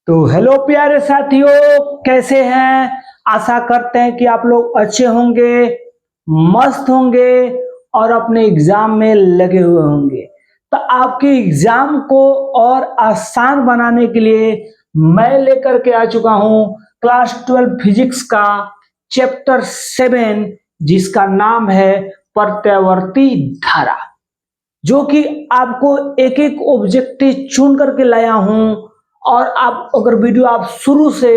तो हेलो प्यारे साथियों, कैसे हैं। आशा करते हैं कि आप लोग अच्छे होंगे, मस्त होंगे और अपने एग्जाम में लगे हुए होंगे। तो आपके एग्जाम को और आसान बनाने के लिए मैं लेकर के आ चुका हूं क्लास 12 फिजिक्स का चैप्टर 7, जिसका नाम है प्रत्यावर्ती धारा, जो कि आपको एक एक ऑब्जेक्टिव चुन करके लाया हूं। और आप अगर वीडियो आप शुरू से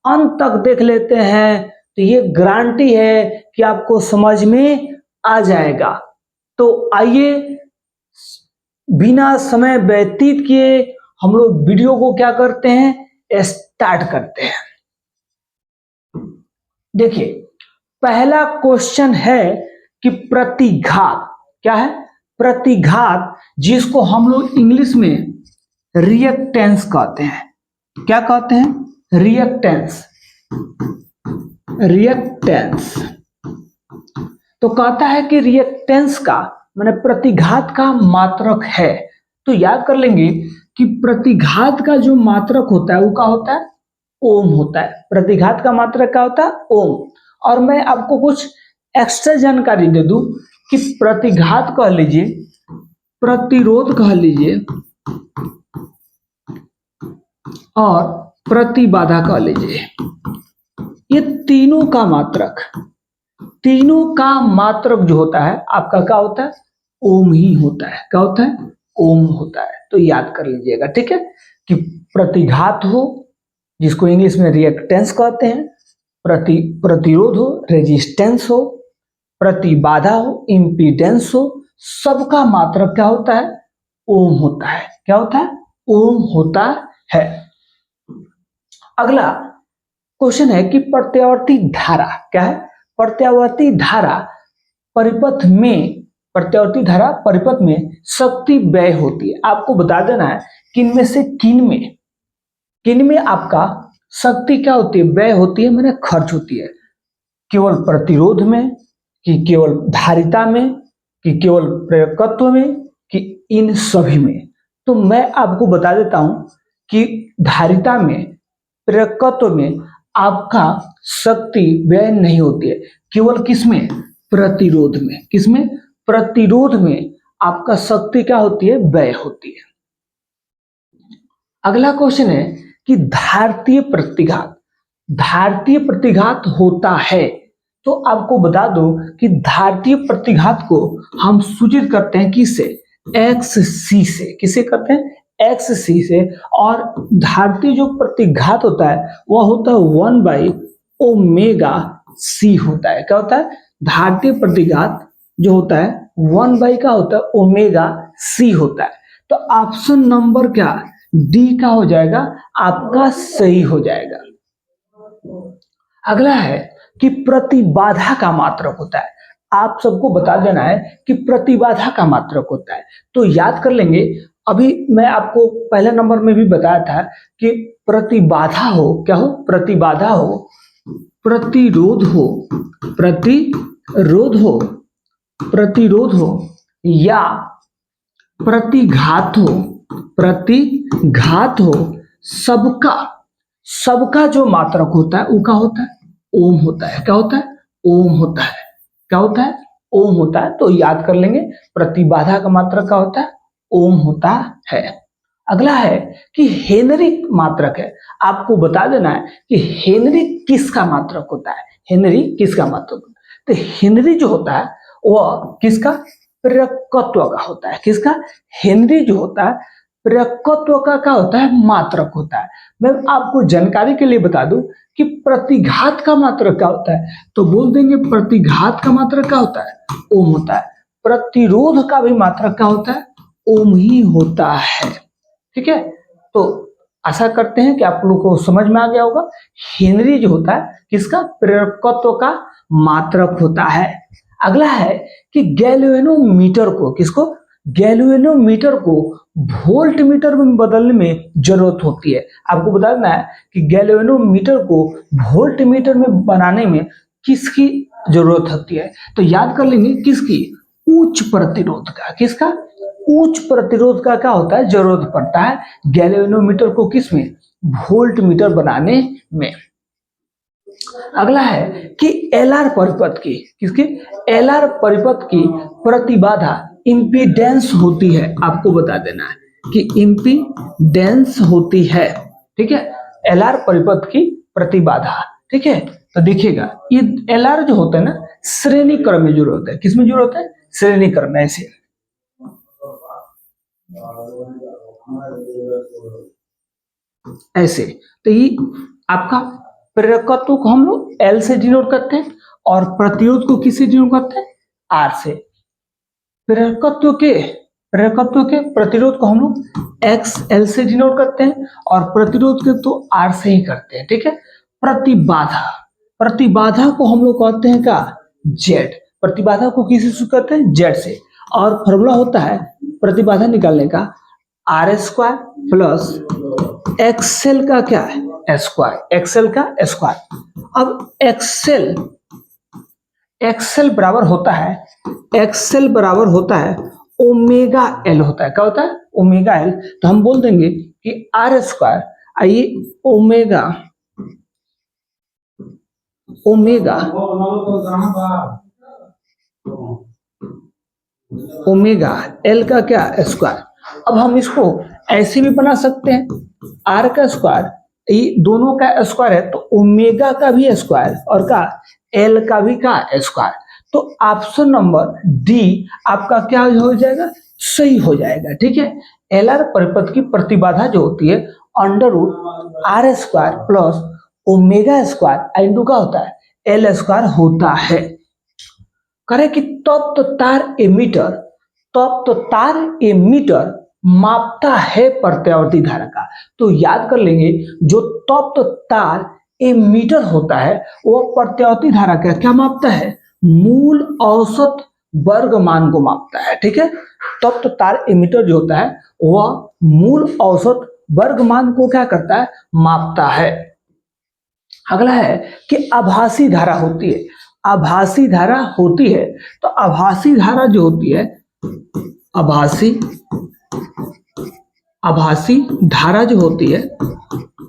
अंत तक देख लेते हैं तो ये गारंटी है कि आपको समझ में आ जाएगा। तो आइए बिना समय व्यतीत किए हम लोग वीडियो को क्या करते हैं, स्टार्ट करते हैं। देखिए, पहला क्वेश्चन है कि प्रतिघात क्या है। प्रतिघात, जिसको हम लोग इंग्लिश में रिएक्टेंस कहते हैं। क्या कहते हैं? रिएक्टेंस। रिएक्टेंस तो कहता है कि रिएक्टेंस का माने प्रतिघात का मात्रक है। तो याद कर लेंगे कि प्रतिघात का जो मात्रक होता है वो क्या होता है? ओम होता है। प्रतिघात का मात्रक क्या होता है? ओम। और मैं आपको कुछ एक्स्ट्रा जानकारी दे दूं कि प्रतिघात कह लीजिए, प्रतिरोध कह लीजिए और प्रतिबाधा कह लीजिए, ये तीनों का मात्रक जो होता है आपका क्या होता है? ओम ही होता है। क्या होता है? ओम होता है। तो याद कर लीजिएगा, ठीक है, कि प्रतिघात हो जिसको इंग्लिश में रिएक्टेंस कहते हैं, प्रतिरोध हो रेजिस्टेंस हो, प्रतिबाधा हो इम्पीडेंस हो, सबका मात्रक क्या होता है? ओम होता है। क्या होता है? ओम होता है। अगला क्वेश्चन है कि प्रत्यावर्ती धारा क्या है। प्रत्यावर्ती धारा परिपथ में शक्ति व्यय होती है। आपको बता देना है किनमें से किन में आपका शक्ति क्या होती है? व्यय होती है, मैंने खर्च होती है। केवल प्रतिरोध में, कि केवल धारिता में, कि केवल प्रेरकत्व में, कि इन सभी में। तो मैं आपको बता देता हूं कि धारिता में, प्रेरकत्व में आपका शक्ति व्यय नहीं होती है। केवल किसमें? प्रतिरोध में। किसमें? प्रतिरोध में आपका शक्ति क्या होती है? व्यय होती है। अगला क्वेश्चन है कि धारतीय प्रतिघात होता है। तो आपको बता दो कि धारतीय प्रतिघात को हम सूचित करते हैं किससे? XC से। किसे करते हैं? XC से। और धारतीय जो प्रतिघात होता है वह होता है 1/ओमेगा C होता है। क्या होता है? धारतीय प्रतिघात जो होता है 1 का होता है ओमेगा C होता है। तो ऑप्शन नंबर क्या? डी का हो जाएगा, आपका सही हो जाएगा। अगला है कि प्रतिबाधा का मात्रक होता है। आप सबको बता देना है कि प्रतिबाधा का मात्रक होता है। तो याद कर लेंगे, अभी मैं आपको पहले नंबर में भी बताया था कि प्रतिबाधा हो, क्या हो? प्रतिबाधा हो, प्रतिरोध हो या प्रतिघात हो, सबका जो मात्रक होता है वो क्या होता है? ओम होता है। क्या होता है? ओम होता है। क्या होता है? ओम होता है। तो याद कर लेंगे प्रतिबाधा का मात्रक क्या होता है? ओम होता है। अगला है कि हेनरी मात्रक है। आपको बता देना है कि हेनरी किसका मात्रक होता है? हेनरी किसका मात्रक होता है? तो हेनरी जो होता है वह किसका? प्रेरकत्व का होता है। किसका? हेनरी जो होता है प्रेरकत्व का क्या होता है? मात्रक होता है। मैं आपको जानकारी के लिए बता दूं कि प्रतिघात का मात्रक क्या होता है, तो बोल देंगे प्रतिघात का मात्रक क्या होता है? ओम होता है। प्रतिरोध का भी मात्रक क्या होता है? ओम ही होता है। ठीक है, तो आशा करते हैं कि आप लोगों को समझ में आ गया होगा। हेनरी जो होता है किसका? प्रेरकत्व का मात्रक होता है। अगला है कि गैल्वेनोमीटर को, किसको? गैल्वेनोमीटर को वोल्ट मीटर में बदलने में जरूरत होती है। आपको बताना है कि गैल्वेनोमीटर को वोल्ट मीटर में बनाने में किसकी जरूरत होती है। तो याद कर लेंगे किसकी? उच्च प्रतिरोध का। किसका? उच्च प्रतिरोध का क्या होता है, जरूरत पड़ता है गैल्वेनोमीटर को किसमें, वोल्ट मीटर बनाने में। अगला है कि एलआर परिपथ की, किसकी, एलआर परिपथ की प्रतिबाधा इंपीडेंस होती है, आपको बता देना है कि इंपीडेंस होती है, ठीक है, एलआर परिपथ की प्रतिबाधा, ठीक है। तो देखिएगा ये एलआर जो होता है ना, श्रेणी क्रम में जुड़े होता है, किसमें जुड़े होता है, श्रेणी क्रम में, ऐसे। तो ये आपका प्रेरकत्व को हम लोग एल से डिनोट करते हैं और प्रतिरोध को किससे डिनोट करते हैं, आर से। प्रेरकत्व के प्रतिरोध को हम लोग एक्स एल से डिनोट करते हैं और प्रतिरोध के तो आर से ही करते हैं, ठीक है। प्रतिबाधा को हम लोग कहते हैं क्या, जेड। प्रतिबाधा को किससे शुरू करते हैं, जेड से। और फॉर्मूला होता है प्रतिबाधा निकालने का आर स्क्वायर प्लस एक्सएल का क्या है, स्क्वायर, एक्सएल का स्क्वायर। अब एक्सएल बराबर होता है ओमेगा एल होता है, क्या होता है, ओमेगा एल। तो हम बोल देंगे कि आर स्क्वायर, आइए ओमेगा एल का क्या, स्क्वायर। अब हम इसको ऐसे भी बना सकते हैं, आर का स्क्वायर, ये दोनों का स्क्वायर है तो ओमेगा का भी स्क्वायर और का एल का भी का स्क्वायर। तो ऑप्शन नंबर डी आपका क्या हो जाएगा, सही हो जाएगा, ठीक है। एलआर परिपथ की प्रतिबाधा जो होती है under root R square plus omega square into का होता है एल स्क्वायर होता है। करें कि तप्त तार एमीटर मापता है प्रत्यावर्ती धारा का। तो याद कर लेंगे जो तप्त तार एमीटर होता है वो प्रत्यावर्ती धारा का क्या मापता है, मूल औसत वर्गमान को मापता है, ठीक है। तप्त तार एमीटर जो होता है वह मूल औसत वर्गमान को क्या करता है, मापता है। अगला है कि आभासी धारा होती है, तो आभासी धारा जो होती है, आभासी धारा जो होती है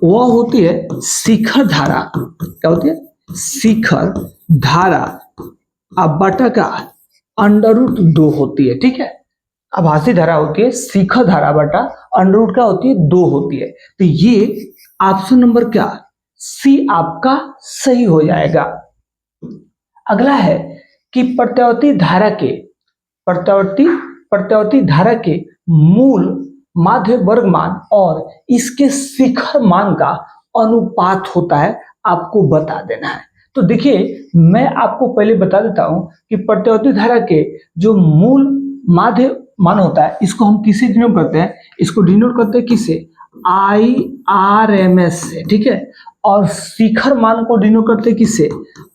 वह होती है शिखर धारा। क्या होती है, शिखर धारा अब बटा का अंडर रूट 2 होती है, ठीक है। आभासी धारा होती है शिखर धारा बटा अंडर रूट क्या होती है, 2 होती है। तो ये ऑप्शन नंबर क्या, सी आपका सही हो जाएगा। अगला है कि प्रत्यावर्ती धारा के मूल माध्य वर्गमान और इसके शिखर मान का अनुपात होता है, आपको बता देना है। तो देखिए मैं आपको पहले बता देता हूं कि प्रत्यावर्ती धारा के जो मूल माध्य मान होता है इसको हम किससे डिनोट करते हैं, इसको डिनोट करते हैं किससे, IRMS से, ठीक है। और शिखर मान को डिनोट करते हैं किससे,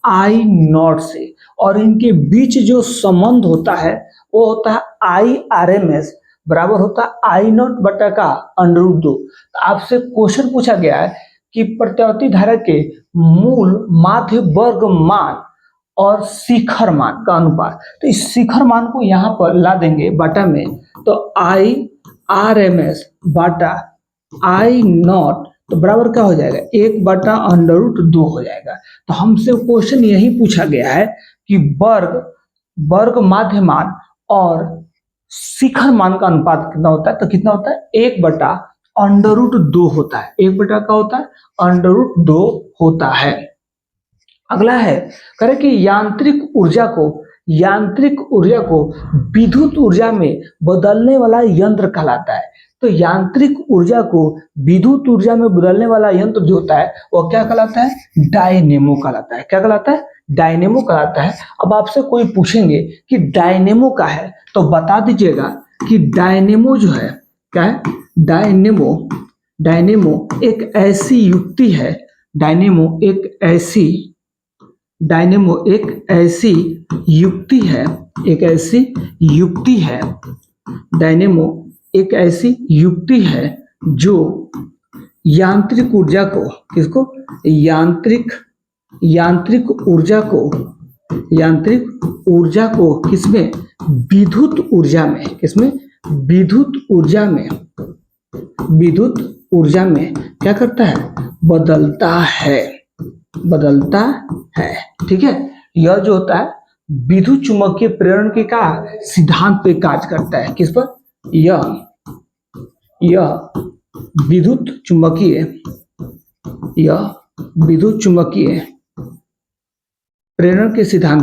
I नॉट से। और इनके बीच जो संबंध होता है वो होता है IRMS बराबर होता है I नॉट बटा का अंडर रूट 2। आपसे क्वेश्चन पूछा गया है कि प्रत्यावर्ती धारा के मूल माध्य वर्ग मान और शिखर मान का अनुपात। तो इस शिखर मान को यहाँ पर ला देंगे बटा में, तो IRMS बटा I नॉट तो बराबर क्या हो जाएगा, 1 बटा अंडर रूट 2 हो जाएगा। तो हमसे क्वेश्चन यही पूछा गया है कि वर्ग माध्य मान और शिखर मान का अनुपात कितना होता है, तो कितना होता है, 1 बटा अंडर रूट 2 होता है। 1 बटा का होता है अंडर रूट 2 होता है। अगला है कह रहे कि यांत्रिक ऊर्जा को विद्युत ऊर्जा में बदलने वाला यंत्र कहलाता है। तो यांत्रिक ऊर्जा को विद्युत ऊर्जा में बदलने वाला यंत्र जो होता है वह क्या कहलाता है, डायनेमो कहलाता है। क्या कहलाता है, डायनेमो कहलाता है। अब आपसे कोई पूछेंगे कि डायनेमो का है तो बता दीजिएगा कि डायनेमो जो है क्या है, डायनेमो एक ऐसी युक्ति है, डायनेमो एक ऐसी युक्ति है, डायनेमो एक ऐसी युक्ति है जो यांत्रिक ऊर्जा को किसमें, विद्युत विद्युत ऊर्जा में क्या करता है, बदलता है, बदलता है। ठीक है, यह जो होता है विद्युत चुंबकीय प्रेरण के का सिद्धांत पे कार्य करता है। किस पर, यह विद्युत चुंबकीय प्रेरण के सिद्धांत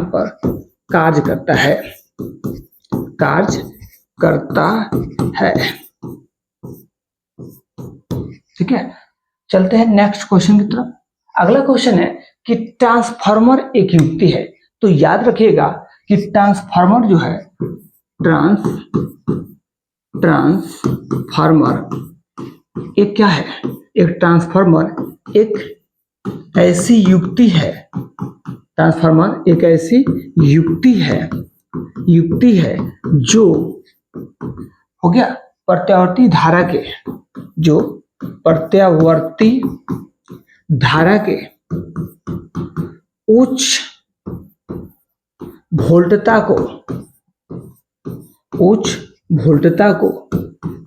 पर कार्य करता है। ठीक है, चलते हैं नेक्स्ट क्वेश्चन की तरफ। अगला क्वेश्चन है कि ट्रांसफार्मर एक युक्ति है। तो याद रखिएगा कि ट्रांसफार्मर जो है, ट्रांसफार्मर एक क्या है, एक ट्रांसफार्मर एक ऐसी युक्ति है, ट्रांसफार्मर एक ऐसी युक्ति है जो हो गया प्रत्यावर्ती धारा के उच्च वोल्टता को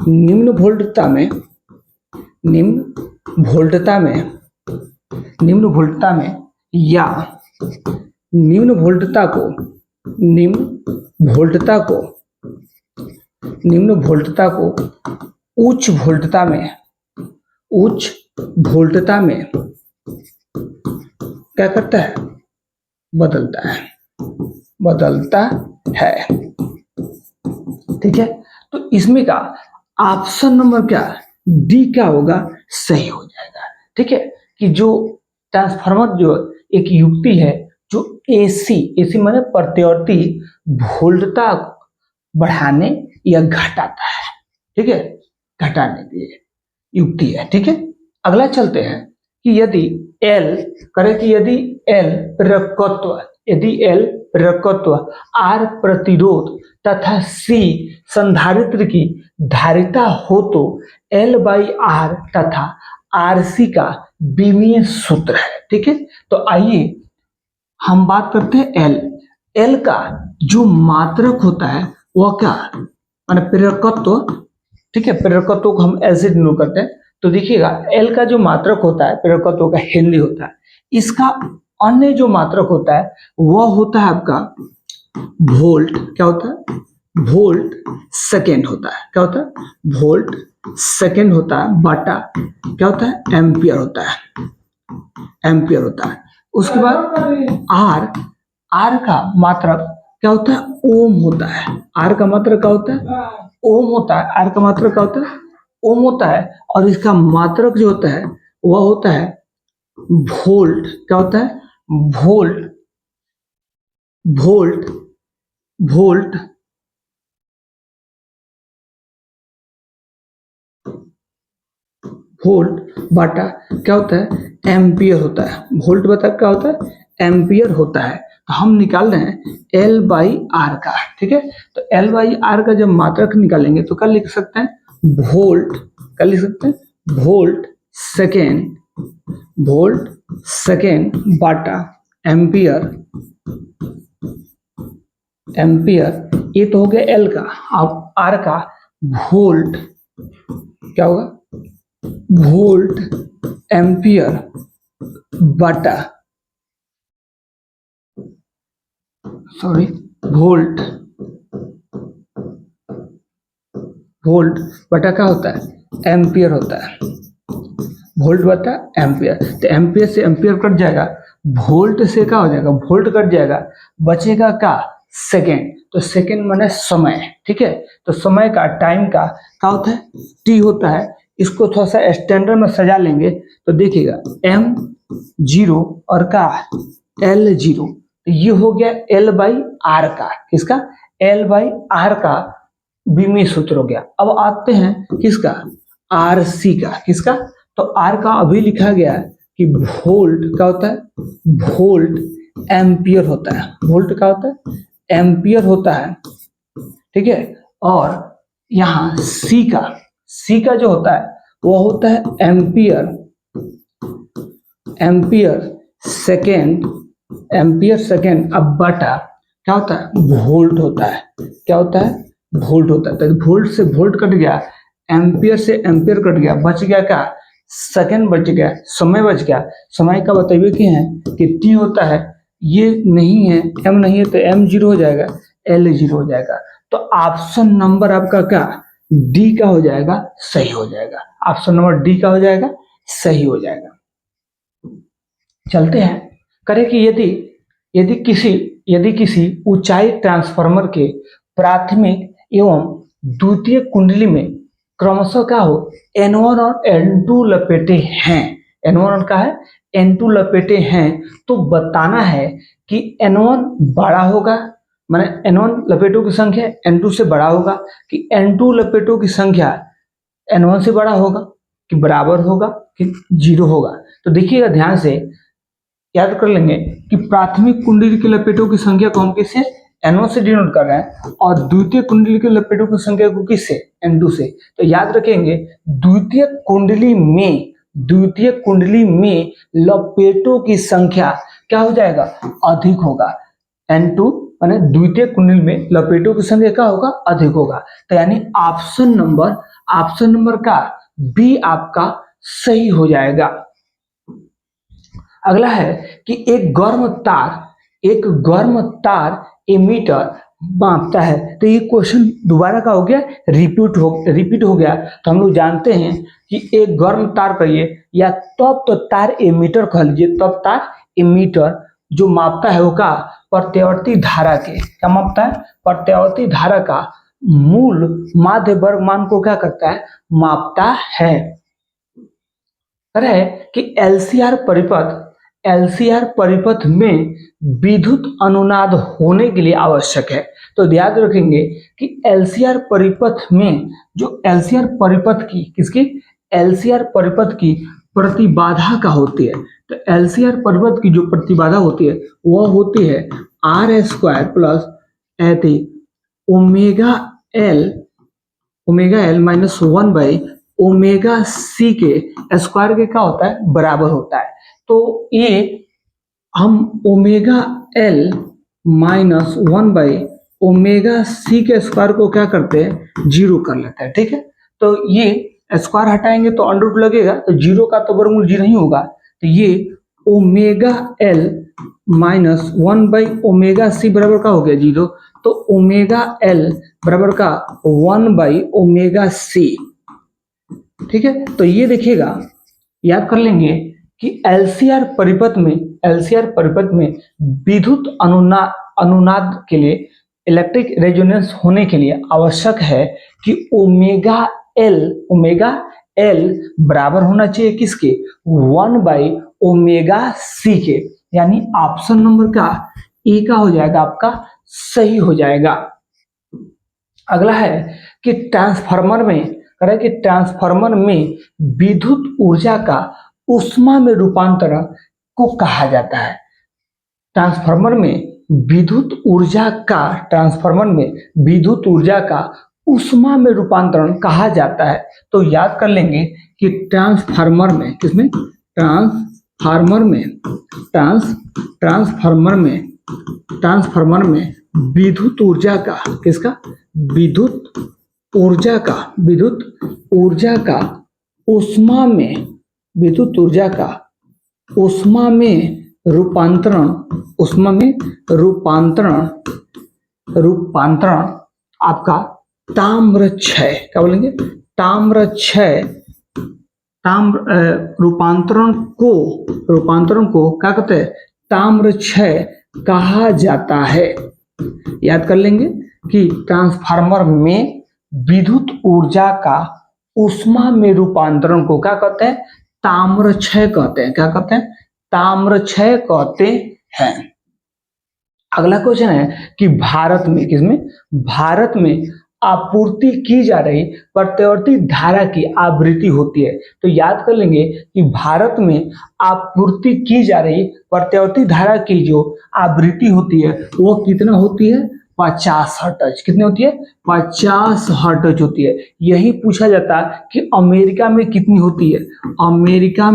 निम्न वोल्टता में या निम्न वोल्टता को उच्च वोल्टता में क्या करता है, बदलता है। ठीक है, तो इसमें का ऑप्शन नंबर क्या, डी क्या होगा, सही हो जाएगा। ठीक है, कि जो ट्रांसफार्मर जो एक युक्ति है जो एसी माने प्रत्यावर्ती वोल्टता बढ़ाने या घटाता है। ठीक है, घटाने की युक्ति है। ठीक है, अगला चलते हैं कि यदि एल प्रेरकत्व, आर प्रतिरोध तथा सी संधारित्र की धारिता हो तो एल बाई आर तथा आर सी का बीमीय सूत्र है। ठीक है, तो आइए हम बात करते हैं एल का जो मात्रक होता है वह क्या, माने प्रेरकत्व। ठीक है, प्रेरकत्व को हम ऐसे डिनोट करते हैं। तो देखिएगा एल का जो मात्रक होता है प्रेरकत्व का हेनरी होता है। इसका अन्य जो मात्रक होता है वह होता है आपका वोल्ट। क्या होता है, वोल्ट सेकेंड होता है। क्या होता है, वोल्ट सेकेंड होता है, बटा क्या होता है, एम्पियर होता है। उसके बाद आर का मात्रक क्या होता है, ओम होता है। आर का मात्रक क्या होता है, ओम होता है। आर का मात्रक क्या होता है, ओम होता है। और इसका मात्रक जो होता है वह होता है वोल्ट। क्या होता है, वोल्ट बटा क्या होता है, एम्पियर होता है। वोल्ट बटा क्या होता है, एम्पियर होता है। तो हम निकाल रहे हैं एल बाई आर का। ठीक है, तो एल बाई आर का जब मात्रक निकालेंगे तो क्या लिख सकते हैं, वोल्ट सेकेंड बटा एम्पियर। ये तो हो गया एल का। अब आर का वोल्ट क्या होगा, वोल्ट एम्पियर बटा वोल्ट बटा क्या होता है, एम्पियर होता है। वोल्ट बटा एम्पियर, तो एम्पियर से एम्पियर कट जाएगा, वोल्ट से क्या हो जाएगा, वोल्ट कट जाएगा, बचेगा क्या, सेकेंड। तो सेकेंड माने समय। ठीक है, तो समय का, टाइम का क्या होता है, टी होता है। इसको थोड़ा सा स्टैंडर्ड में सजा लेंगे तो देखिएगा m0 और का L0, तो ये हो गया L बाई आर का। किसका, L बाई आर का बीमीय सूत्र हो गया। अब आते हैं किसका, RC का। किसका, तो R का अभी लिखा गया है कि वोल्ट क्या होता है, वोल्ट एम्पियर होता है। वोल्ट क्या होता है, एम्पियर होता है। ठीक है, और यहाँ C का जो होता है वो होता है एम्पियर सेकेंड एम्पियर सेकेंड अब बटा क्या होता है, वोल्ट होता है। क्या होता है, वोल्ट होता है। तो वोल्ट से वोल्ट कट गया, एम्पियर से एम्पियर कट गया, बच गया क्या, सेकेंड बच गया, समय बच गया। समय का बताइए कि है कि टी होता है, ये नहीं है, एम नहीं है, तो एम जीरो हो जाएगा, एल जीरो हो जाएगा। तो ऑप्शन नंबर आपका क्या, डी का हो जाएगा, सही हो जाएगा। ऑप्शन नंबर डी का हो जाएगा, सही हो जाएगा। चलते हैं, करें कि यदि यदि किसी ऊंचाई ट्रांसफार्मर के प्राथमिक एवं द्वितीय कुंडली में क्रमशः क्या हो, N1 और N2 लपेटे हैं, N1 और क्या है, N2 लपेटे हैं, तो बताना है कि N1 बड़ा होगा, माने N1 लपेटों की संख्या N2 से बड़ा होगा, कि N2 लपेटों की संख्या N1 से बड़ा होगा, कि बराबर होगा, कि जीरो होगा। तो देखिएगा ध्यान से, याद कर लेंगे कि प्राथमिक कुंडली के लपेटों की संख्या को हम किससे, N1 से डिनोट कर रहे हैं, और द्वितीय कुंडली के लपेटों की संख्या को किससे, N2 से। तो याद रखेंगे द्वितीय कुंडली में लपेटों की संख्या क्या हो जाएगा, अधिक होगा। N2 माने द्वितीय कुंडली में लपेटों की संख्या क्या होगा, अधिक होगा। तो यानी ऑप्शन नंबर का बी आपका सही हो जाएगा। अगला है कि एक गर्म तार एमीटर मापता है। तो ये क्वेश्चन दोबारा का हो गया, रिपीट हो गया। तो हम लोग जानते हैं कि एक गर्म तार कहिए या तब तो तार एमीटर कह लीजिए, तब तार एमीटर जो मापता है वो का प्रत्यावर्ती धारा के, क्या मापता है, प्रत्यावर्ती धारा का मूल माध्य वर्ग मान को क्या करता है, मापता है। है कि एलसीआर परिपथ में विद्युत अनुनाद होने के लिए आवश्यक है। तो याद रखेंगे कि एलसीआर परिपथ में जो एलसीआर परिपथ की प्रतिबाधा का होती है, तो एलसीआर परिपथ की जो प्रतिबाधा होती है वह होती है R² plus omega L minus 1 by omega C के स्क्वायर के क्या होता है, बराबर होता है। तो ये हम omega L minus 1 by omega C के स्क्वायर को क्या करते हैं, जीरो कर लेते हैं। ठीक है, तो ये स्क्वायर हटाएंगे तो अंडर रूट लगेगा, तो जीरो का तो वर्गमूल जीरो ही होगा। तो ये omega L minus 1 by omega C बराबर का हो गया जीरो। तो ओमेगा एल बराबर का 1 बाई ओमेगा सी। ठीक है, तो ये देखिएगा, याद कर लेंगे कि एलसीआर परिपथ में विद्युत अनुनाद के लिए, इलेक्ट्रिक रेजोनेंस होने के लिए आवश्यक है कि ओमेगा एल बराबर होना चाहिए किसके, 1 बाई ओमेगा सी के। यानी ऑप्शन नंबर का ए का हो जाएगा आपका, सही हो जाएगा। अगला है कि ट्रांसफार्मर में विद्युत ऊर्जा का ऊष्मा में रूपांतरण को कहा जाता है। ट्रांसफार्मर में विद्युत ऊर्जा का ऊष्मा में रूपांतरण कहा जाता है। तो याद कर लेंगे कि ट्रांसफार्मर में विद्युत ऊर्जा का ऊष्मा में रूपांतरण आपका ताम्र क्षय, क्या बोलेंगे, रूपांतरण को क्या कहते हैं, ताम्र क्षय कहा जाता है। याद कर लेंगे कि ट्रांसफार्मर में विद्युत ऊर्जा का ऊष्मा में रूपांतरण को क्या कहते हैं, ताम्र क्षय कहते हैं। क्या कहते हैं, ताम्र क्षय कहते हैं। अगला क्वेश्चन है कि भारत में आपूर्ति की जा रही प्रत्यावर्ती धारा की आवृत्ति होती है। तो याद कर लेंगे कि भारत में आपूर्ति की जा रही प्रत्यावर्ती धारा की जो आवृत्ति होती है वो कितना होती है, 50 हर्ट्ज। कितनी होती है, 50 हर्ट्ज होती है। यही पूछा जाता है कि अमेरिका में कितनी होती है। अमेरिका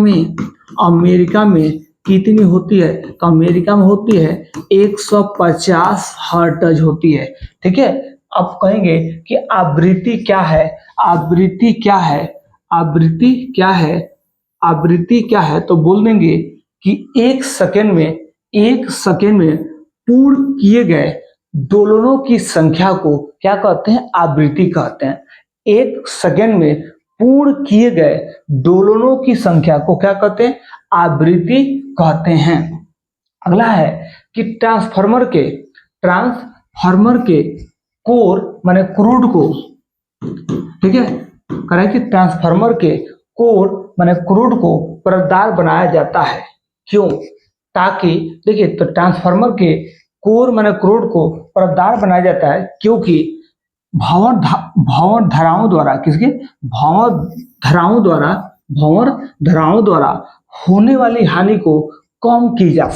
में कितनी होती है, तो अमेरिका में होती है 150 हर्ट्ज होती है। ठीक है, अब कहेंगे कि आवृत्ति क्या है, आवृत्ति क्या है, आवृत्ति क्या है, आवृत्ति क्या है, तो बोल देंगे कि एक सेकेंड में पूर्ण किए गए दोलनों की संख्या को क्या कहते हैं, आवृत्ति कहते हैं। एक सेकेंड में पूर्ण किए गए दोलनों की संख्या को क्या कहते हैं, आवृत्ति कहते हैं। अगला है कि ट्रांसफार्मर के कोर माने क्रूड को, ठीक है, करें कि ट्रांसफार्मर के कोर माने क्रूड को परतदार बनाया जाता है। क्यों, ताकि देखिए, तो ट्रांसफार्मर के कोर माने क्रूड को परतदार बनाया जाता है क्योंकि भंवर धाराओं द्वारा, किसके, भंवर धाराओं द्वारा होने वाली हानि को कम की जा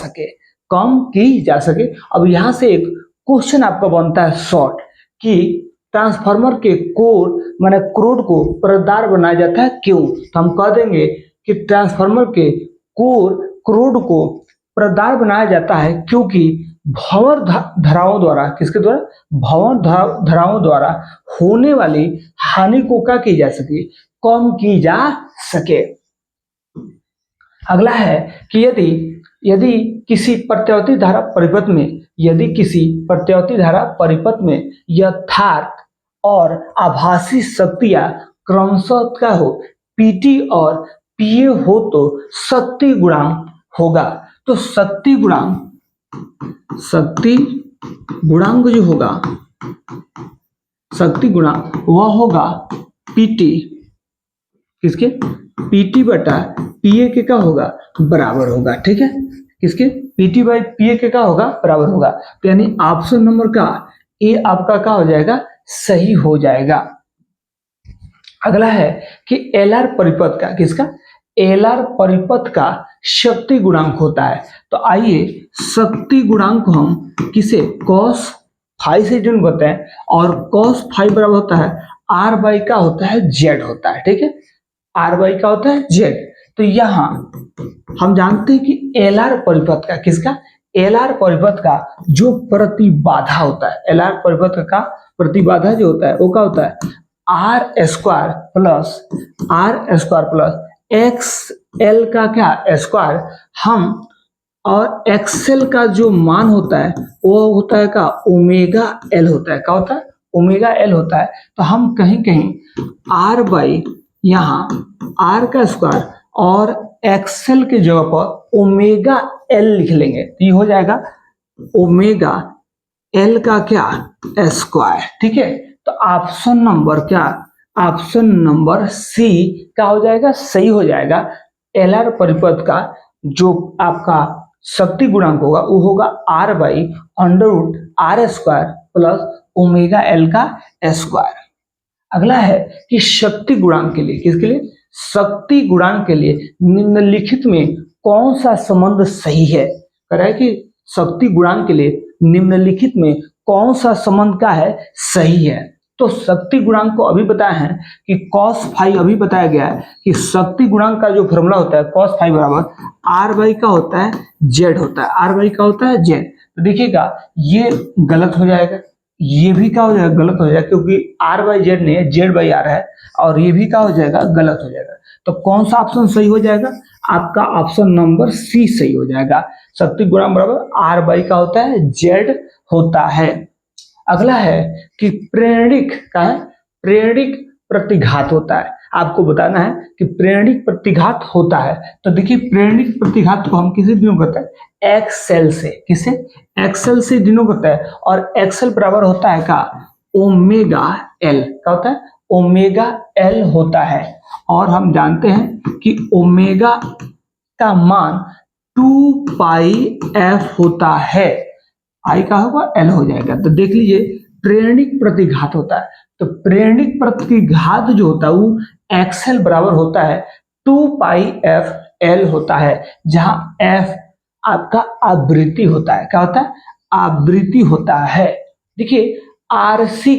सके। अब यहाँ से एक क्वेश्चन आपका बनता है शॉर्ट कि ट्रांसफार्मर के कोर माने क्रूड को परतदार बनाया जाता है क्यों, तो हम कह देंगे कि ट्रांसफार्मर के कोर क्रूड को परतदार बनाया जाता है क्योंकि भंवर धाराओं द्वारा, किसके द्वारा, भंवर धाराओं द्वारा होने वाली हानि को क्या की जा सके, कम की जा सके। अगला है कि यदि किसी प्रत्यावर्ती धारा परिपथ में यथार्थ और आभासी शक्तियां क्रमशः क्या हो, पीटी और पीए हो तो शक्ति गुणांक होगा। तो शक्ति गुणांक जो होगा, शक्ति गुणांक वह होगा पीटी, किसके, पीटी बटा पीए के क्या होगा, बराबर होगा। ठीक है, किसके, पीटी बाई पीए के क्या होगा, बराबर होगा। तो यानी ऑप्शन नंबर का ए आपका क्या हो जाएगा, सही हो जाएगा। अगला है कि एलआर परिपथ का, किसका, एलआर परिपथ का शक्ति गुणांक होता है। तो आइए शक्ति गुणांक को हम किसे, cos फाई से डिनोट करते हैं और cos फाई बराबर होता है आर बाई का होता है जेड होता है। ठीक है, आर बाई का होता है जेड। तो यहाँ हम जानते हैं कि एलआर परिपथ का, किसका, एलआर परिपथ का जो प्रतिबाधा होता है, एलआर परिपथ का प्रतिबाधा जो होता है वो क्या होता है, R square plus X L का क्या स्क्वायर, हम और एक्सएल का जो मान होता है वो होता है का ओमेगा एल होता है, क्या होता है, ओमेगा एल होता है। तो हम कहीं आर बाई यहाँ आर का स्क्वायर और एक्सएल के जगह पर ओमेगा एल लिख लेंगे, तो ये हो जाएगा ओमेगा एल का क्या, स्क्वायर। ठीक है, तो ऑप्शन नंबर क्या, ऑप्शन नंबर सी क्या हो जाएगा, सही हो जाएगा। एलआर परिपथ का जो आपका शक्ति गुणांक होगा वो होगा R by under root R square plus omega L का स्क्वायर। अगला है कि शक्ति गुणांक के लिए, किसके लिए, शक्ति गुणांक के लिए निम्नलिखित में कौन सा संबंध सही है, कह रहा है कि शक्ति गुणांक के लिए निम्नलिखित में कौन सा संबंध का है, सही है। तो शक्ति गुणांक को अभी बताया है कि cos फाई, अभी बताया गया है कि शक्ति गुणांक का जो फॉर्मूला होता है cos फाई बराबर आर बाई का होता है जेड होता है, आर बाई का होता है जेड। तो देखिएगा ये गलत हो जाएगा, ये भी क्या हो जाएगा, गलत हो जाएगा क्योंकि आर बाई जेड नहीं है, जेड बाई आर है, और ये भी क्या हो जाएगा, गलत हो जाएगा। तो कौन सा ऑप्शन सही हो जाएगा, आपका ऑप्शन नंबर सी सही हो जाएगा। शक्ति गुणांक बराबर आर बाई का होता है जेड होता है। अगला है कि प्रेरणिक का है, प्रेरणिक प्रतिघात होता है, आपको बताना है कि प्रेरणिक प्रतिघात होता है। तो देखिए प्रेरणिक प्रतिघात को हम किसे डिनोट करते हैं, एक्सएल से, किसे, एक्सएल से डिनोट करता है, और एक्सएल बराबर होता है का ओमेगा एल, क्या होता है, ओमेगा एल होता है। और हम जानते हैं कि ओमेगा का मान 2 पाई एफ होता है, आई का होगा एल हो जाएगा। तो देख लीजिए प्रेरणिक प्रतिघात होता है, तो प्रेरणिक प्रतिघात जो होता है वो एक्सएल बराबर होता है 2 पाई एफ एल होता है, जहां एफ आपका आवृत्ति होता है, क्या होता है, आवृत्ति होता है। देखिए आरसी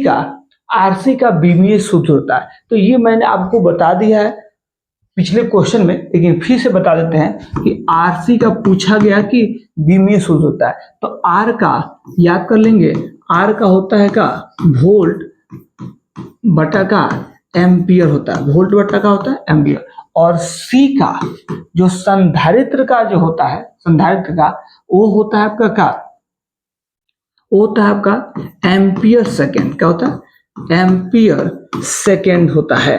का बीमीय सूत्र होता है, तो ये मैंने आपको बता दिया है पिछले क्वेश्चन में, लेकिन फिर से बता देते हैं कि आरसी का पूछा गया कि बी में यूज होता है, तो आर का याद कर लेंगे, आर का होता है का वोल्ट बटा का एम्पियर होता है, वोल्ट बटा का होता है एम्पियर। और सी का जो संधारित्र का जो होता है, संधारित्र का वो होता है आपका का, वो होता है आपका एम्पियर सेकेंड। क्या होता है? एम्पियर सेकेंड होता है,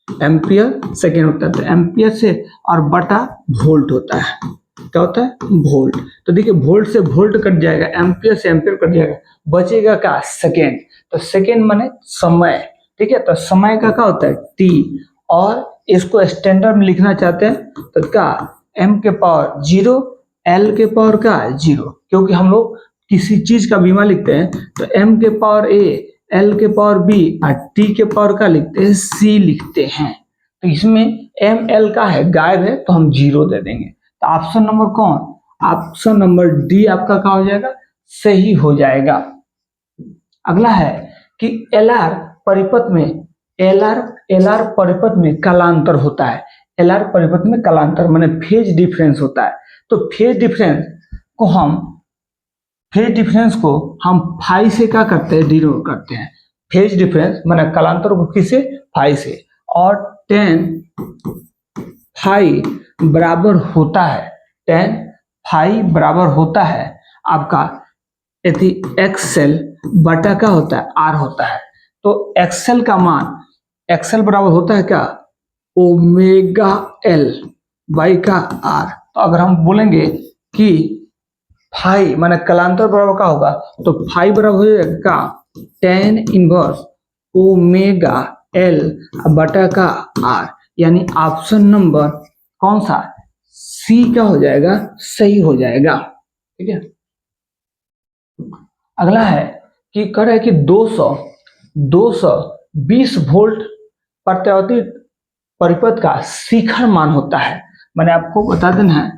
एम्पियर सेकेंड होता है। तो एम्पियर से और बटा वोल्ट होता है। क्या होता है? वोल्ट। तो देखिए वोल्ट से वोल्ट कट जाएगा, एम्पियर से एम्पियर कट जाएगा, बचेगा का सेकेंड। तो सेकेंड माने समय, ठीक है। तो समय का क्या होता है? टी। और इसको स्टैंडर्ड में लिखना चाहते हैं तो क्या, एम के पावर 0, एल के पावर का 0, क्योंकि हम लोग किसी चीज का बीमा लिखते हैं तो एम के पावर ए, एल के पावर बी और टी के पावर का लिखते हैं सी लिखते हैं। तो इसमें एम एल का है गायब है तो हम 0 दे देंगे। तो ऑप्शन नंबर कौन? ऑप्शन नंबर डी आपका क्या हो जाएगा? सही हो जाएगा। अगला है कि एलआर परिपथ में, एलआर परिपथ में कालांतर होता है। एलआर परिपथ में कालांतर माने फेज डिफरेंस होता है। तो फेज डिफरेंस को हम फाई से क्या करते हैं? डिनोट करते हैं। फेज डिफरेंस माने कालांतर को किससे? फाई से। और टेन फाई बराबर होता है, टेन फाई बराबर होता है आपका यदि एक्सएल बटा का होता है आर होता है। तो एक्सएल का मान, एक्सएल बराबर होता है क्या? ओमेगा एल बाई का आर। तो अगर हम बोलेंगे कि फाई माने कालांतर बराबर का होगा तो फाई बराबर हो जाएगा का टेन इनवर्स ओमेगा एल बटा का आर, यानी ऑप्शन नंबर कौन सा? सी का हो जाएगा, सही हो जाएगा। ठीक है। अगला है कि कह रहा है कि 220 वोल्ट प्रत्यावर्ती परिपथ का शिखर मान होता है। मैंने आपको बता देना है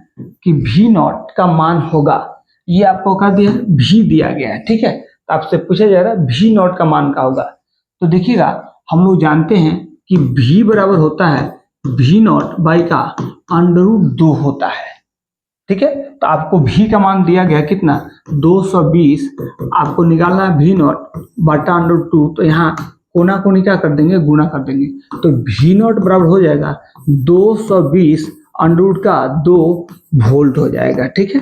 कि V नॉट का मान होगा, ये आपको कहा दिया है, V दिया गया है, ठीक है। तो आपसे पूछा जा रहा है V नॉट का मान का होगा। तो देखिएगा हम लोग जानते हैं कि V बराबर होता है V नॉट बाई का √2 होता है, ठीक है। तो आपको V का मान दिया गया कितना? 220, आपको निकालना है V नॉट बटा √2। तो यहाँ कोना कोनी क्या कर देंगे? गुना कर देंगे। तो V नॉट बराबर हो जाएगा 220 √ का 2 वोल्ट हो जाएगा, ठीक है।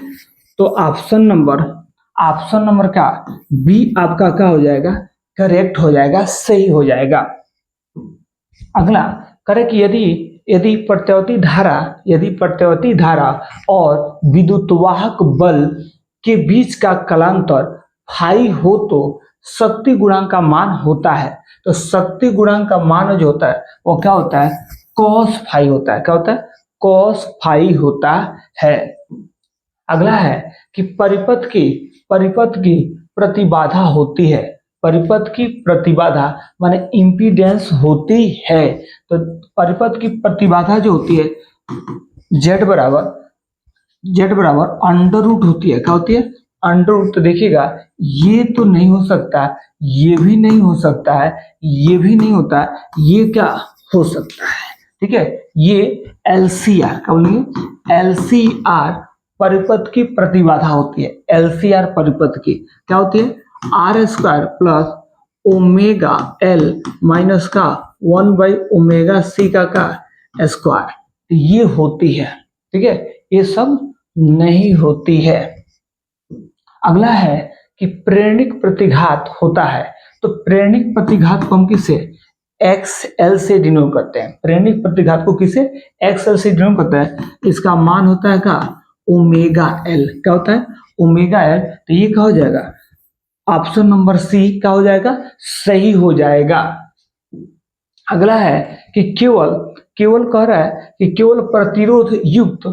तो ऑप्शन नंबर का बी आपका क्या हो जाएगा? करेक्ट हो जाएगा, सही हो जाएगा। अगला करे कि यदि प्रत्यावर्ती धारा और विद्युतवाहक बल के बीच का कालांतर फाई हो तो शक्ति गुणांक का मान होता है। तो शक्ति गुणांक का मान जो होता है वो क्या होता है? कॉस फाई होता है। क्या होता है? कॉस फाई होता है। अगला है कि परिपथ की प्रतिबाधा होती है। परिपथ की प्रतिबाधा माने इम्पीडेंस होती है। तो परिपथ की प्रतिबाधा जो होती है Z बराबर √ होती है। क्या होती है? √। तो देखिएगा ये तो नहीं हो सकता, ये भी नहीं हो सकता है, ये भी नहीं होता है, ये क्या हो सकता है? ठीक है, ये LCR क्या बोलेंगे? LCR परिपथ की प्रतिबाधा होती है। LCR परिपथ की क्या होती है? R² plus omega L minus का 1/ओमेगा C का स्क्वायर, ये होती है, ठीक है। ये सब नहीं होती है। अगला है कि प्रेरणिक प्रतिघात होता है। तो प्रेरणिक प्रतिघात को हम किसे? XL से डिनोट करते हैं। प्रेरणिक प्रतिघात को किसे? XL से डिनोट करते हैं। इसका मान होता है का ओमेगा L। क्या होता है? Omega L। तो ये क्या हो जाएगा? ऑप्शन नंबर सी क्या हो जाएगा? सही हो जाएगा। अगला है कि केवल कह रहा है कि केवल प्रतिरोध युक्त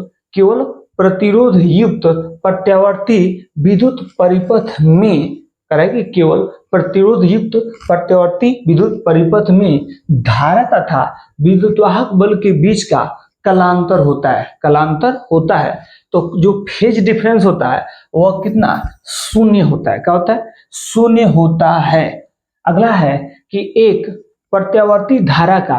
प्रत्यावर्ती विद्युत परिपथ में, कह रहा है कि केवल प्रतिरोध युक्त प्रत्यावर्ती विद्युत परिपथ में धारा तथा विद्युतवाहक बल के बीच का कालांतर होता है। तो जो फेज डिफरेंस होता है वह कितना? 0 होता है। क्या होता है? 0 होता है। अगला है कि एक प्रत्यावर्ती धारा का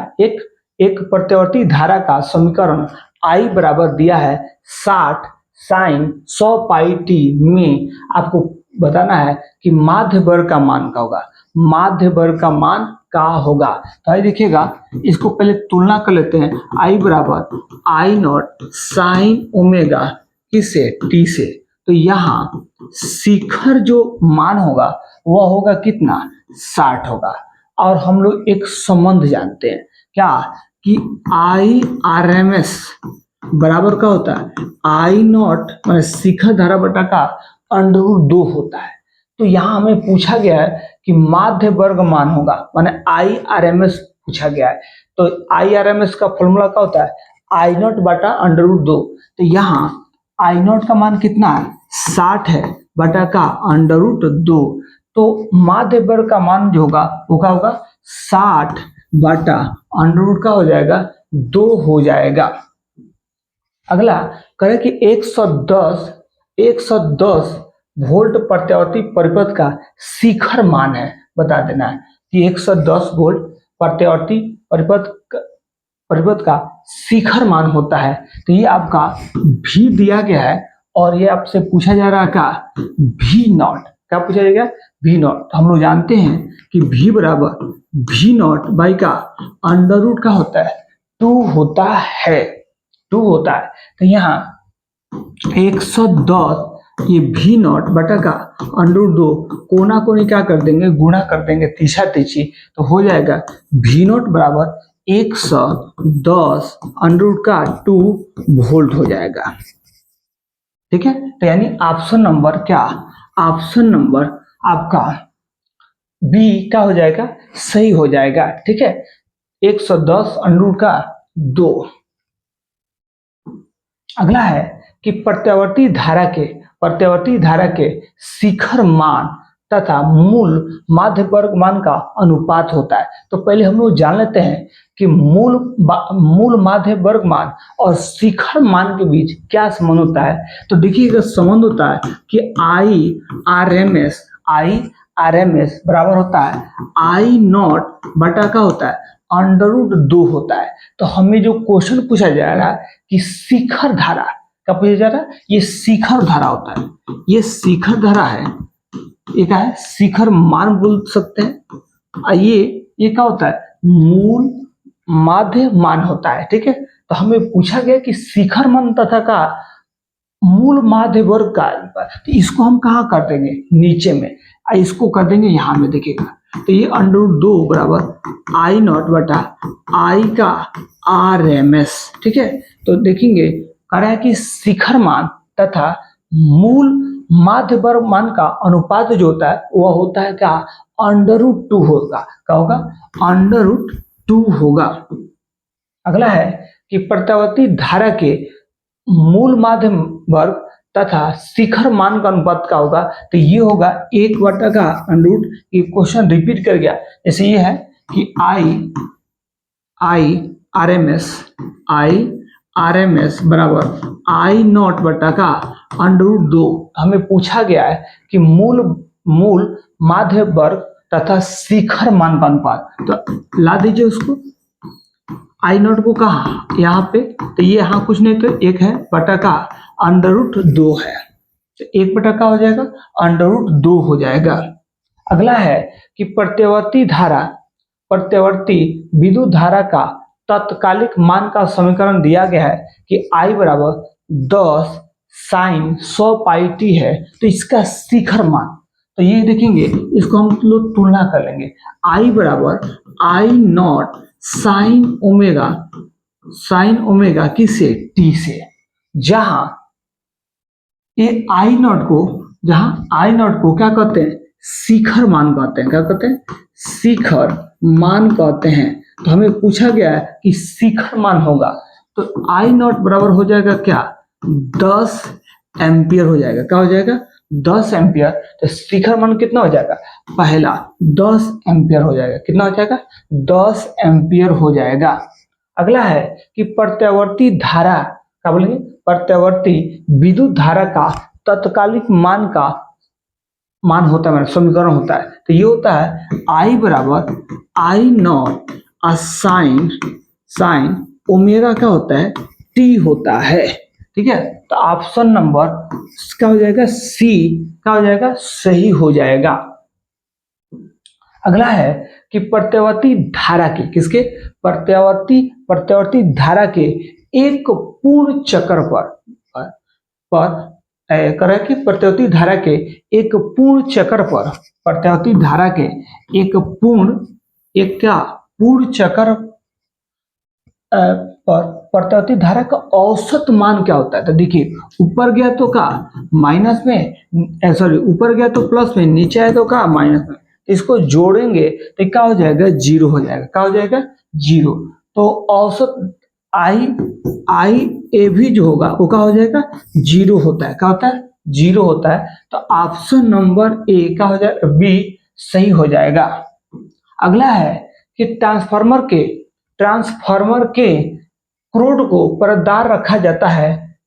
एक प्रत्यावर्ती धारा का समीकरण I बराबर दिया है 60 साइन 100 पाई टी में आपको बताना है कि माध्य वर्ग का मान क्या होगा, माध्य वर्ग का मान क्या होगा। तो आइए देखिएगा, इसको पहले तुलना कर लेते हैं। I बराबर आई नॉट साइन ओमेगा किससे, टी से। तो यहाँ शिखर जो मान होगा वह होगा कितना, 60 होगा। और हम लोग एक संबंध जानते हैं क्या, कि आई आर एम एस बराबर का होता है आई नॉट मैंने शिखर धारा बटा का √2 होता है। तो यहाँ हमें पूछा गया है कि माध्य वर्ग मान होगा, माने आई आर एम एस पूछा गया है। तो आई आर एम एस का फॉर्मूला क्या होता है, आई नॉट बटा √2। तो यहाँ आई नॉट का मान कितना है, 60 है बटा का √2। तो माध्य वर्ग का मान जो होगा वो क्या होगा, 60 बटा √ का हो जाएगा 2 हो जाएगा। अगला करें कि 110 वोल्ट प्रत्यावर्ती परिपथ का शिखर मान है, बता देना है कि 110 वोल्ट प्रत्यावर्ती परिपथ का शिखर मान होता है। तो ये आपका भी दिया गया है और ये आपसे पूछा जा रहा है का भी नॉट, क्या पूछा जाएगा, भी नॉट। हम लोग जानते हैं कि भी बराबर भी नॉट बाई का √ का होता है 2 होता है, 2 होता है। तो यहाँ 110 ये भी नॉट बटा का √2 कोना कोनी क्या कर देंगे, गुणा कर देंगे तीछा तीछी, तो हो जाएगा भी नॉट बराबर 110 √ का 2 वोल्ट हो जाएगा। ठीक है, तो यानी ऑप्शन नंबर क्या, ऑप्शन नंबर आपका बी क्या हो जाएगा, सही हो जाएगा। ठीक है, 110 √ का 2। अगला है कि प्रत्यावर्ती धारा के शिखर मान तथा मूल माध्य वर्ग मान का अनुपात होता है। तो पहले हम लोग जान लेते हैं कि मूल माध्य वर्ग मान और शिखर मान के बीच क्या संबंध होता है। तो देखिएगा, संबंध होता है कि आई आर एम एस बराबर होता है आई नॉट बटा का होता है √2 होता है। तो हमें जो क्वेश्चन पूछा जा रहा है कि शिखर धारा क्या पूछा जा रहा है, ये शिखर धारा होता है, ये शिखर धारा है, ये क्या है, शिखर मान बोल सकते हैं। ये क्या होता है, मूल माध्य मान होता है। ठीक है, तो हमें पूछा गया कि शिखर मान तथा का मूल माध्य वर्ग का, तो इसको हम कहाँ कर देंगे, नीचे में, इसको कर देंगे यहाँ में। देखिएगा, तो ये √2 बराबर आई नॉट बटा आई का RMS। ठीक है, तो देखेंगे कह रहा है कि शिखर मान तथा मूल माध्य वर्ग मान का अनुपात जो होता है वह होता है क्या, √2 होगा। क्या होगा, √2 होगा। अगला है कि प्रत्यावर्ती धारा के मूल माध्य वर्ग तथा शिखर मान का अनुपात क्या होगा, तो ये होगा 1 बटा का √। ये क्वेश्चन रिपीट कर गया, जैसे ये है कि आई आर एम एस बराबर आई नॉट बटा का √2। हमें पूछा गया है कि मूल माध्य वर्ग तथा शिखर मान का अनुपात, तो ला दीजिए उसको, आई नॉट को कहा यहाँ पे, तो ये यहाँ कुछ नहीं तो 1 है बटा का √2 है, तो 1 बटा का हो जाएगा √2 हो जाएगा। अगला है कि प्रत्यावर्ती विद्युत धारा का तत्कालिक मान का समीकरण दिया गया है कि I बराबर 10 साइन 100 पाई टी है। तो इसका शिखर मान, तो ये देखेंगे, इसको हम लोग तुलना कर लेंगे। I बराबर आई नॉट साइन ओमेगा किससे, टी से, जहां ये आई नॉट को क्या कहते हैं, शिखर मान कहते हैं। क्या कहते हैं, शिखर मान कहते हैं। तो हमें पूछा गया है कि शिखर मान होगा, तो आई नॉट बराबर हो जाएगा क्या, 10 एम्पियर हो जाएगा। क्या हो जाएगा, 10 एम्पियर। तो शिखर मान कितना हो जाएगा, पहला 10 एम्पियर हो जाएगा। कितना हो जाएगा, 10 एम्पियर हो जाएगा। अगला है कि प्रत्यावर्ती धारा, क्या बोलेंगे, प्रत्यावर्ती विद्युत धारा का तत्कालिक मान होता है, समीकरण होता है। तो ये होता है I बराबर आई नॉट साइन साइन ओमेगा क्या होता है, टी होता है। ठीक है, तो ऑप्शन नंबर क्या हो जाएगा, सी क्या हो जाएगा, सही हो जाएगा। अगला है कि प्रत्यावर्ती धारा के, किसके, प्रत्यावर्ती धारा के एक पूर्ण चक्र करे कि प्रत्यावर्ती धारा के एक पूर्ण चक्र पर, प्रत्यावर्ती धारा के एक पूर्ण चक्र पर प्रत्यावर्ती धारा का औसत मान क्या होता है। तो देखिए, ऊपर गया तो का माइनस में, सॉरी ऊपर गया तो प्लस में, नीचे आया तो का माइनस में, इसको जोड़ेंगे तो क्या हो जाएगा, जीरो हो जाएगा। क्या हो जाएगा, जीरो। तो औसत आई ए भी जो होगा वो क्या हो जाएगा, जीरो होता है। क्या होता है, जीरो होता है। तो ऑप्शन नंबर ए क्या हो जाएगा, बी सही हो जाएगा। अगला है कि ट्रांसफार्मर के क्रोड को परतदार रखा जाता है,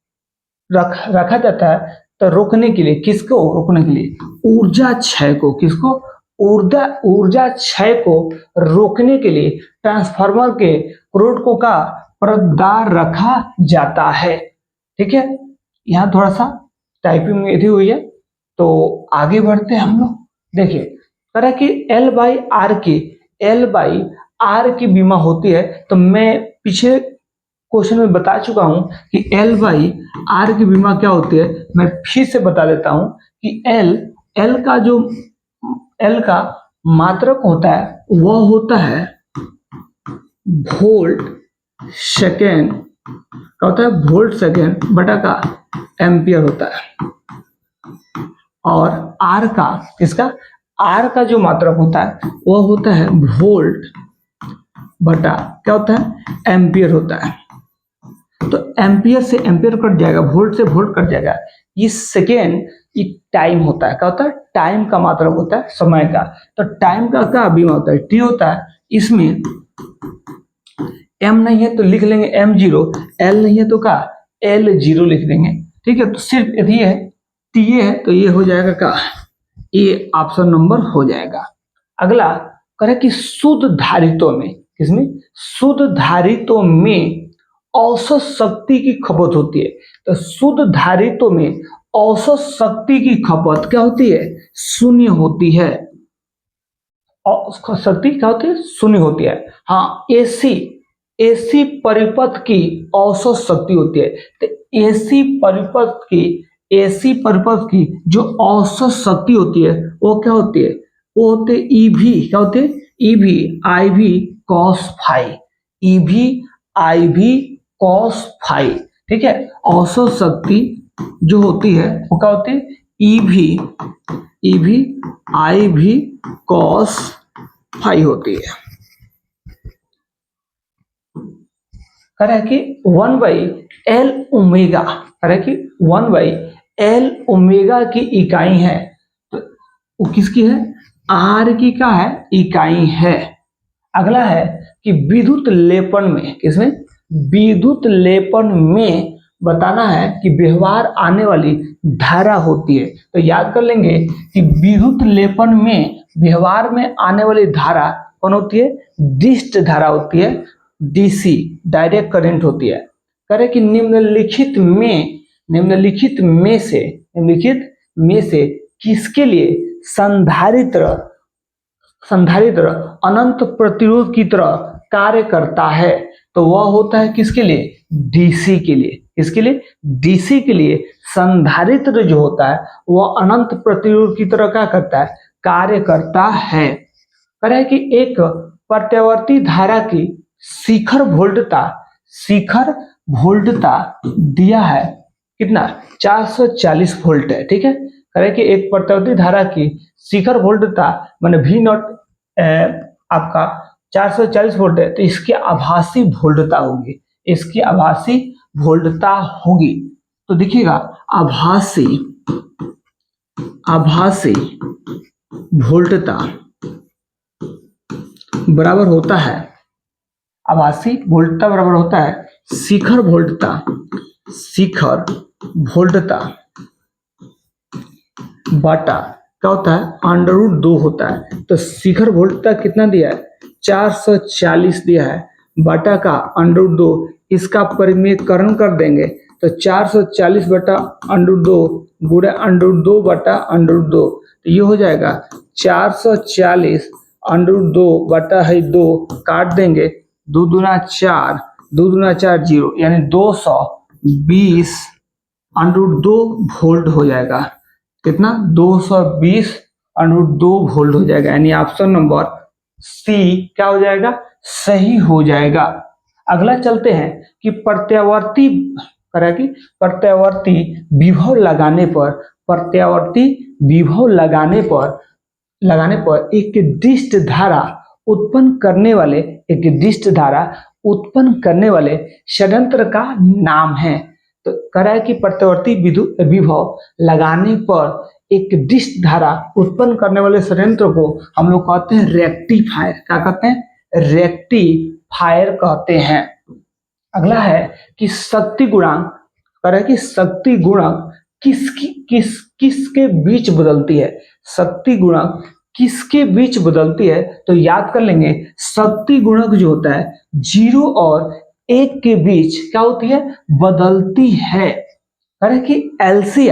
तो रोकने के लिए, किसको रोकने के लिए, ऊर्जा क्षय को, किसको, ऊर्जा क्षय को रोकने के लिए ट्रांसफार्मर के क्रोड को का परतदार रखा जाता है। ठीक है, यहाँ थोड़ा सा टाइपिंग में हुई है, तो आगे बढ़ते हैं हम लोग। देखिए कह रहा है कि L बाई आर की बीमा होती है। तो मैं पीछे क्वेश्चन में बता चुका हूं कि L बाई आर की बीमा क्या होती है। मैं फिर से बता देता हूं कि L का मात्रक होता है, वह होता है वोल्ट सेकेंड, क्या होता है, वोल्ट सेकेंड बटा का एम्पियर होता है। और आर का, इसका आर का जो मात्रक होता है वह होता है वोल्ट बटा क्या होता है, एम्पियर होता है। तो एम्पियर से एम्पियर कट जाएगा, वोल्ट से वोल्ट कट जाएगा। ये सेकेंड, ये टाइम होता है। क्या होता है, टाइम का मात्रक होता है, समय का। तो टाइम का क्या बीमा होता है, टी होता है। इसमें एम नहीं है तो लिख लेंगे एम जीरो, एल नहीं है तो का एल जीरो लिख देंगे। ठीक है, तो सिर्फ यदि है टी है तो ये हो जाएगा का, ये ऑप्शन नंबर हो जाएगा। अगला करे कि शुद्ध धारित्व में, किसमें, शुद्ध धारित्व में औसत शक्ति की खपत होती है। तो शुद्ध धारित्व में औसत शक्ति की खपत क्या होती है, शून्य होती है। शक्ति क्या होती है, शून्य होती है। हाँ, एसी परिपथ की औसत शक्ति होती है। तो एसी परिपथ की जो औसत शक्ति होती है वो क्या होती है, वो होते ईवी, क्या होते हैं, EV IV cos phi, EV IV cos phi. ठीक है, औसत शक्ति जो होती है वो क्या होती है, ईवी आईवी कॉस फाई होती है। कह रहा है कि 1/L ओमेगा, कह रहा है कि 1/L ओमेगा की इकाई है। तो वो किसकी है, आर की क्या है, इकाई है। अगला है कि विद्युत लेपन में, किसमें, विद्युत लेपन में बताना है कि व्यवहार आने वाली धारा होती है। तो याद कर लेंगे कि विद्युत लेपन में व्यवहार में आने वाली धारा कौन होती है, डिस्ट धारा होती है, डीसी डायरेक्ट करंट होती है। कह रहे कि निम्नलिखित में से किसके लिए संधारित्र अनंत प्रतिरोध की तरह कार्य करता है। तो वह होता है किसके लिए, डीसी के लिए। किसके लिए, डीसी के लिए संधारित्र जो होता है वह अनंत प्रतिरोध की तरह क्या करता है, कार्य करता है। कह रहे कि एक प्रत्यावर्ती धारा की शिखर वोल्टता दिया है कितना, 440 वोल्ट है। ठीक है, कह रहे कि एक प्रत्यावर्ती धारा की शिखर वोल्टता माने V नॉट आपका 440 वोल्ट है। तो इसकी आभासी वोल्टता होगी, इसकी आभासी वोल्टता होगी। तो देखिएगा आभासी वोल्टता बराबर होता है, आभासी वोल्टता बराबर होता है शिखर वोल्टता बटा क्या होता है, √2 होता है। तो शिखर वोल्टता कितना दिया है, 440 दिया है, बटा का अंडर 2, इसका परिमेयकरण कर देंगे तो 440 बटा अंडर 2 गुणे अंडर 2 बटा अंडर 2, तो ये हो जाएगा 440 अंडर 2 बटा है 2, काट देंगे 2 दूना 4, 2 दूना 4 0, यानी 220 अंडर 2 वोल्ट हो जाएगा। कितना? 220 अंडर 2 वोल्ट हो जाएगा, यानी ऑप्शन नंबर सी क्या हो जाएगा? सही हो जाएगा। अगला चलते हैं कि प्रत्यावर्ती विभव लगाने पर एक डिस्ट धारा उत्पन्न करने वाले षड्यंत्र का नाम है। तो कह रहा है कि प्रत्यावर्ती विभव लगाने पर एक डिस्ट धारा उत्पन्न करने वाले षड्यंत्र को हम लोग कहते हैं रेक्टिफायर। क्या कहते हैं? रेक्टिफायर कहते हैं। अगला है कि शक्ति गुणांक, कह रहा है कि शक्ति गुणांक किसके बीच बदलती है? शक्ति गुणांक किसके बीच बदलती है? तो याद कर लेंगे, शक्ति गुणक जो होता है 0 और 1 के बीच क्या होती है? बदलती है। कह रहे कि एलसी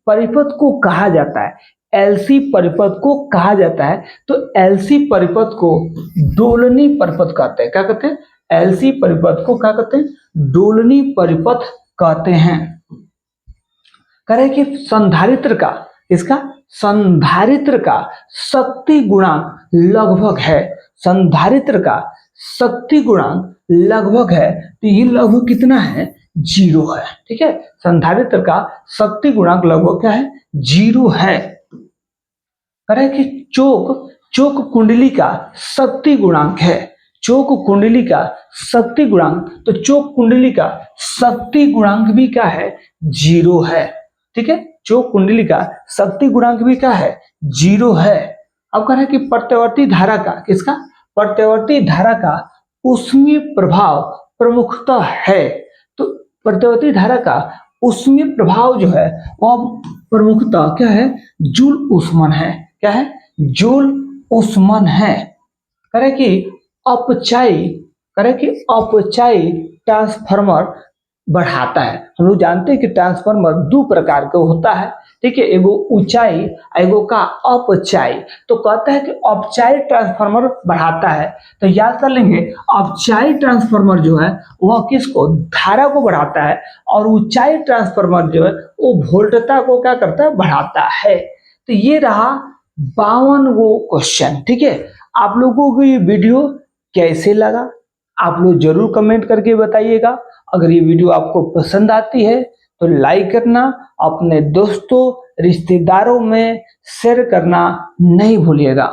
परिपथ को कहा जाता है। एलसी परिपथ को कहा जाता है, तो एलसी परिपथ को दोलनी परिपथ कहते हैं। क्या कहते हैं? एलसी परिपथ को क्या कहते हैं? दोलनी परिपथ कहते हैं। कह रहे कि संधारित्र का शक्ति गुणांक लगभग है। संधारित्र का शक्ति गुणांक लगभग है, तो ये लगभग कितना है? 0 है। ठीक है, संधारित्र का शक्ति गुणांक लगभग क्या है? 0 है। कह रहे कि चोक कुंडली का शक्ति गुणांक है। चोक कुंडली का शक्ति गुणांक, तो चोक कुंडली का शक्ति गुणांक भी क्या है? 0 है। ठीक है, चोक कुंडली का शक्ति गुणांक भी क्या है? 0 है। अब कह रहे हैं कि प्रत्यावर्ती धारा का, किसका? प्रत्यावर्ती धारा का ऊष्मीय प्रभाव प्रमुखतः है। तो प्रत्यावर्ती धारा का ऊष्मीय प्रभाव जो है वह प्रमुखतः क्या है? जूल ऊष्मन है। क्या है? जूल ऊष्मन है। कह रहे कि अपचायी ट्रांसफार्मर बढ़ाता है। हम लोग जानते हैं कि ट्रांसफार्मर 2 प्रकार का होता है। ठीक है, एगो ऊंचाई, एगो का अपचायी। तो कहता है कि अपचायी ट्रांसफार्मर बढ़ाता है, तो याद कर लेंगे अपचायी ट्रांसफार्मर जो है वह किसको? धारा को बढ़ाता है, और ऊंचाई ट्रांसफार्मर जो है वो वोल्टता को क्या करता है? बढ़ाता है। तो ये रहा 52 क्वेश्चन। ठीक है, आप लोगों को ये वीडियो कैसे लगा आप लोग जरूर कमेंट करके बताइएगा। अगर ये वीडियो आपको पसंद आती है तो लाइक करना, अपने दोस्तों रिश्तेदारों में शेयर करना नहीं भूलिएगा।